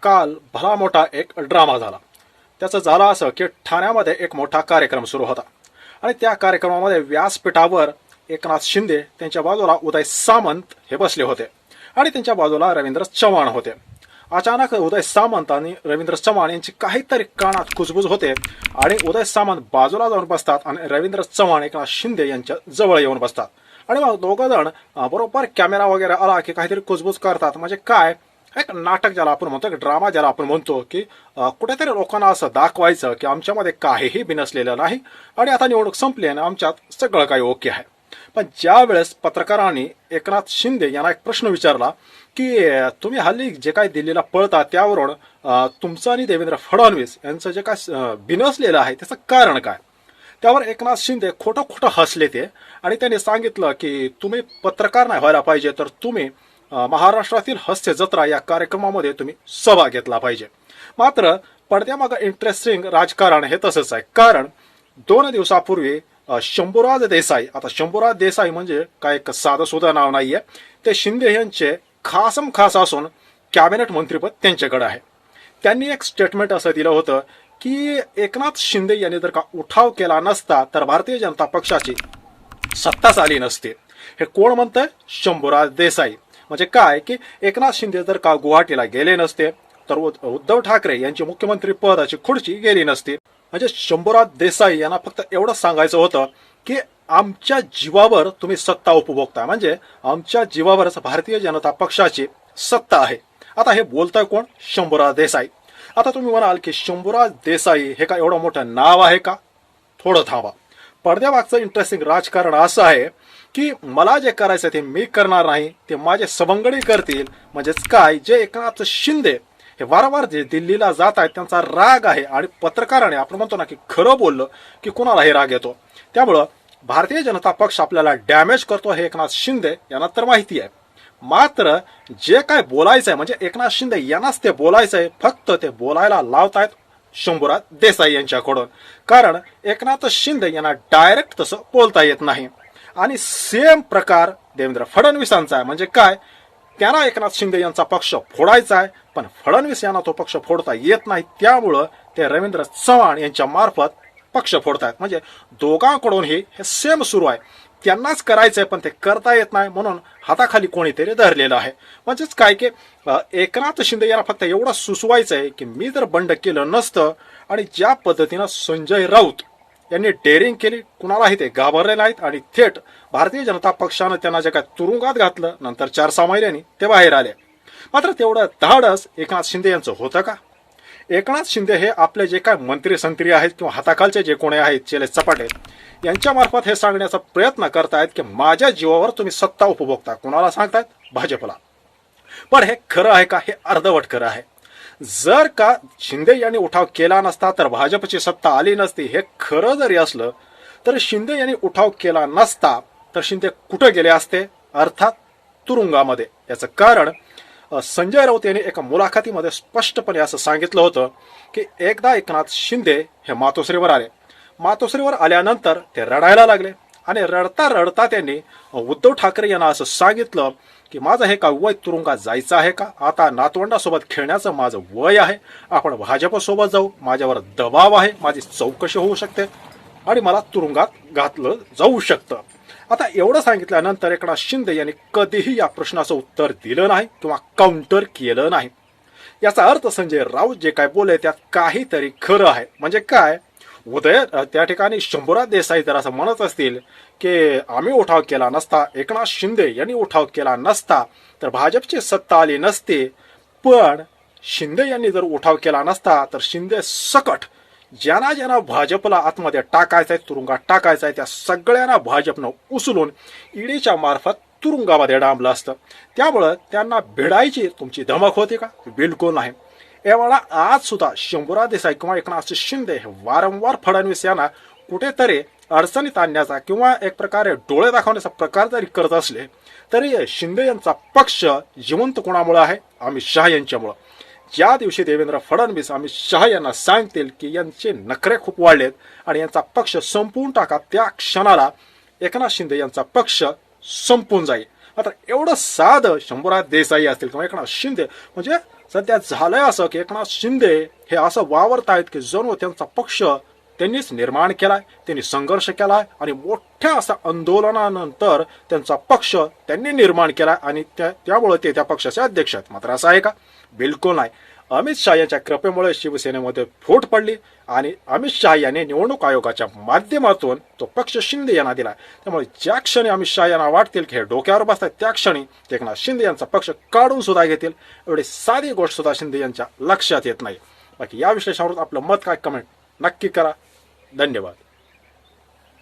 काल भला मोठा एक ड्रामा झाला. त्याचं झालं असं की ठाण्यामध्ये एक मोठा कार्यक्रम सुरू होता आणि त्या कार्यक्रमामध्ये व्यासपीठावर एकनाथ शिंदे, त्यांच्या बाजूला उदय सामंत हे बसले होते आणि त्यांच्या बाजूला रवींद्र चव्हाण होते. अचानक उदय सामंत आणि रवींद्र चव्हाण यांची काहीतरी कानात कुजबुज होते आणि उदय सामंत बाजूला जाऊन बसतात आणि रवींद्र चव्हाण एकनाथ शिंदे यांच्या जवळ येऊन बसतात आणि मग दोघं जण बरोबर कॅमेरा वगैरे आला की काहीतरी कुजबुज करतात. म्हणजे काय, एक नाटक ज्याला आपण म्हणतो, एक ड्रामा ज्याला आपण म्हणतो, की कुठेतरी लोकांना असं दाखवायचं की आमच्यामध्ये काहीही बिनसलेलं नाही आणि आता निवडणूक संपली आणि आमच्यात सगळं काही ओके आहे. पण ज्या वेळेस पत्रकारांनी एकनाथ शिंदे यांना एक प्रश्न विचारला की तुम्ही हल्ली जे काही दिल्लीला पळता त्यावरून तुमचं आणि देवेंद्र फडणवीस यांचं जे काय बिनसलेलं आहे त्याचं कारण काय, त्यावर एकनाथ शिंदे खोटं खोटं हसले ते आणि त्यांनी सांगितलं की तुम्ही पत्रकार नाही व्हायला पाहिजे तर तुम्ही महाराष्ट्रातील हास्य जत्रा या कार्यक्रमामध्ये तुम्ही सहभाग घेतला पाहिजे. मात्र पडद्यामागं इंटरेस्टिंग राजकारण हे तसंच आहे. कारण 2 दिवसापूर्वी शंभूराज देसाई, आता शंभूराज देसाई म्हणजे काय एक साधं सुद्धा नाव नाहीये, ते शिंदे यांचे खासम खास असून कॅबिनेट मंत्रीपद त्यांच्याकडे आहे. त्यांनी एक स्टेटमेंट असं दिलं होतं की एकनाथ शिंदे यांनी जर का उठाव केला नसता तर भारतीय जनता पक्षाची सत्ताच आली नसते. हे कोण म्हणतंय? शंभूराज देसाई. म्हणजे काय की एकनाथ शिंदे जर का गुवाहाटीला गेले नसते तर उद्धव ठाकरे यांची मुख्यमंत्री पदाची खुर्ची गेली नसती. म्हणजे शंभूराज देसाई यांना फक्त एवढंच सांगायचं होतं की आमच्या जीवावर तुम्ही सत्ता उपभोगता, म्हणजे आमच्या जीवावरच भारतीय जनता पक्षाची सत्ता आहे. आता हे बोलतंय कोण? शंभूराज देसाई. आता तुम्ही म्हणाल की शंभूराज देसाई हे का एवढं मोठं नाव आहे का? थोडं थांबा. पडद्यामागचं इंटरेस्टिंग राजकारण असं आहे की मला जे करायचं ते मी करणार नाही, ते माझे सवंगडी करतील. म्हणजेच काय, जे एकनाथ शिंदे हे वारंवार जे दिल्लीला जात आहेत त्यांचा राग आहे आणि पत्रकाराने आपण म्हणतो ना की खरं बोललं की कुणालाही राग येतो. त्यामुळं भारतीय जनता पक्ष आपल्याला डॅमेज करतो हे एकनाथ शिंदे यांना तर माहिती आहे. मात्र जे काय बोलायचं आहे म्हणजे एकनाथ शिंदे यांनाच ते बोलायचं आहे, फक्त ते बोलायला लावतायत शंभूराज देसाई यांच्याकडून. कारण एकनाथ शिंदे यांना डायरेक्ट तसं बोलता येत नाही आणि सेम प्रकार देवेंद्र फडणवीसांचा आहे. म्हणजे काय, त्यांना एकनाथ शिंदे यांचा पक्ष फोडायचा आहे पण फडणवीस यांना तो पक्ष फोडता येत नाही, त्यामुळं ते रवींद्र चव्हाण यांच्या मार्फत पक्ष फोडतायत. म्हणजे दोघांकडून हे सेम सुरू आहे. त्यांनाच करायचंय पण ते करता येत नाही, म्हणून हाताखाली कोणीतरी धरलेलं आहे. म्हणजेच काय की एकनाथ शिंदे यांना फक्त एवढं सुचवायचं आहे की मी जर बंड केलं नसतं आणि ज्या पद्धतीनं संजय राऊत यांनी डेअरिंग केली, कुणालाही ते घाबरले नाहीत आणि थेट भारतीय जनता पक्षानं त्यांना जे काय तुरुंगात घातलं, नंतर 4-6 महिन्यांनी ते बाहेर आले. मात्र तेवढं धाडस एकनाथ शिंदे यांचं होतं का? एकनाथ शिंदे हे आपले जे काय मंत्री संत्री आहेत किंवा हाताखालचे जे कोणी आहेत चेले चपाटे यांच्या मार्फत हे सांगण्याचा प्रयत्न करतायत की माझ्या जीवावर तुम्ही सत्ता उपभोगता. कुणाला सांगतायत? भाजपला. पण हे खरं आहे का? हे अर्धवट खरं आहे. जर का शिंदे यांनी उठाव केला नसता तर भाजपची सत्ता आली नसती, हे खरं जरी असलं तर शिंदे यांनी उठाव केला नसता तर शिंदे कुठे गेले असते? अर्थात तुरुंगामध्ये. याचं कारण संजय राऊत यांनी एका मुलाखतीमध्ये स्पष्टपणे असं सांगितलं होतं की एकदा एकनाथ शिंदे हे मातोश्रीवर आले. मातोश्रीवर आल्यानंतर ते रडायला लागले आणि रडता रडता त्यांनी उद्धव ठाकरे यांना असं सांगितलं की माझं हे का वय तुरुंगात जायचं आहे का? आता नातवंडासोबत खेळण्याचं माझं वय आहे, आपण भाजपसोबत जाऊ, माझ्यावर दबाव आहे, माझी चौकशी होऊ शकते आणि मला तुरुंगात घातलं जाऊ शकतं. आता एवढं सांगितल्यानंतर एकनाथ शिंदे यांनी कधीही या प्रश्नाचं उत्तर दिलं नाही किंवा काउंटर केलं नाही. याचा अर्थ संजय राऊत जे काय बोलले त्यात काहीतरी खरं आहे. म्हणजे काय, उदय त्या ठिकाणी शंभूराज देसाई तर असं म्हणत असतील की आम्ही उठाव केला नसता, एकनाथ शिंदे यांनी उठाव केला नसता तर भाजपची सत्ता आली नसते. पण शिंदे यांनी जर उठाव केला नसता तर शिंदे सकट ज्यांना ज्यांना भाजपला आतमध्ये टाकायचंय, तुरुंगात टाकायचंय, त्या सगळ्यांना भाजपनं उचलून ईडीच्या मार्फत तुरुंगामध्ये डांबलं असतं. त्यामुळं त्यांना भिडायची तुमची धमक होती का? बिलकुल नाही. यावेळेला आज सुद्धा शंभूराज देसाई किंवा एकनाथ शिंदे हे वारंवार फडणवीस यांना कुठेतरी अडचणीत आणण्याचा किंवा एक प्रकारे डोळे दाखवण्याचा प्रकार जरी करत असले तरी शिंदे यांचा पक्ष जिवंत कोणामुळे आहे? अमित शहा यांच्यामुळं. ज्या दिवशी देवेंद्र फडणवीस अमित शहा यांना सांगतील की यांचे नखरे खूप वाढलेत आणि यांचा पक्ष संपवून टाका, त्या क्षणाला एकनाथ शिंदे यांचा पक्ष संपून जाईल. मात्र एवढं साधं शंभूराज देसाई असतील किंवा एकनाथ शिंदे, म्हणजे सध्या झालंय असं की एकनाथ शिंदे हे असं वावरतायत की जणू त्यांचा पक्ष त्यांनीच निर्माण केलाय, त्यांनी संघर्ष केलाय आणि मोठ्या असा आंदोलनानंतर त्यांचा पक्ष त्यांनी निर्माण केलाय आणि त्यामुळे ते त्या पक्षाचे अध्यक्ष आहेत. मात्र असं आहे का? बिलकुल नाही. अमित शहा यांच्या कृपेमुळे शिवसेनेमध्ये फूट पडली आणि अमित शहा यांनी निवडणूक आयोगाच्या माध्यमातून तो पक्ष शिंदे यांना दिला. त्यामुळे ज्या क्षणी अमित शहा यांना वाटतील की हे डोक्यावर बसतात त्या क्षणी ते एकनाथ शिंदे यांचा पक्ष काढून सुद्धा घेतील. एवढी साधी गोष्ट सुद्धा शिंदे यांच्या लक्षात येत नाही. बाकी या विश्लेषणावर आपलं मत काय, कमेंट नक्की करा. धन्यवाद.